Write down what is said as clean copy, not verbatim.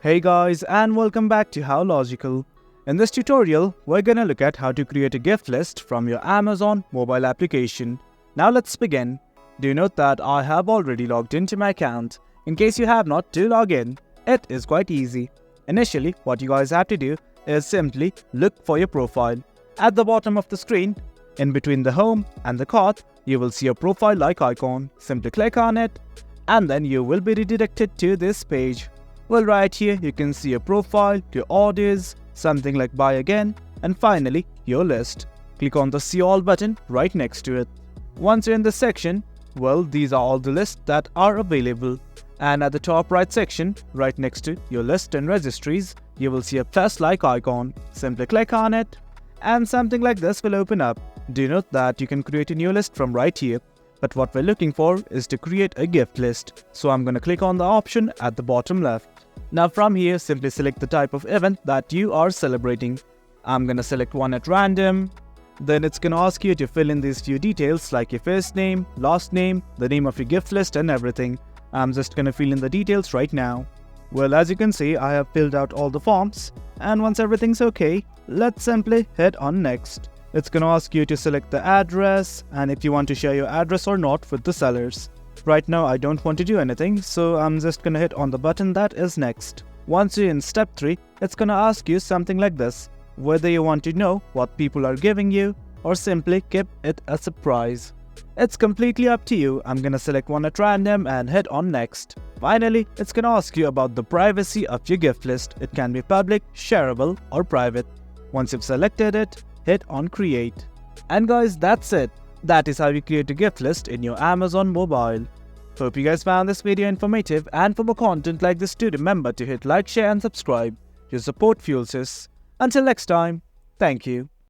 Hey guys, and welcome back to How Logical. In this tutorial, we're gonna look at how to create a gift list from your Amazon mobile application. Now let's begin. Do note that I have already logged into my account. In case you have not, to log in. It is quite easy. Initially, what you guys have to do is simply look for your profile. At the bottom of the screen, in between the home and the cart, you will see a profile-like icon. Simply click on it, and then you will be redirected to this page. Well, right here you can see your profile, your orders, something like buy again, and finally your list. Click on the see all button right next to it. Once you're in this section, well, these are all the lists that are available. And at the top right section, right next to your list and registries, you will see a plus-like icon. Simply click on it, and something like this will open up. Do note that you can create a new list from right here. But what we're looking for is to create a gift list. So I'm going to click on the option at the bottom left. Now from here, simply select the type of event that you are celebrating. I'm going to select one at random. Then it's going to ask you to fill in these few details like your first name, last name, the name of your gift list and everything. I'm just going to fill in the details right now. Well, as you can see, I have filled out all the forms. And once everything's okay, let's simply hit on next. It's going to ask you to select the address and if you want to share your address or not with the sellers. Right now I don't want to do anything, so I'm just going to hit on the button that is next. Once you're in step 3, it's going to ask you something like this, whether you want to know what people are giving you or simply keep it a surprise. It's completely up to you. I'm going to select one at random and hit on next. Finally, it's going to ask you about the privacy of your gift list. It can be public, shareable or private. Once you've selected it, hit on create. And guys, that's it. That is how you create a gift list in your Amazon mobile. Hope you guys found this video informative, and for more content like this, do remember to hit like, share and subscribe. Your support fuels us. Until next time, thank you.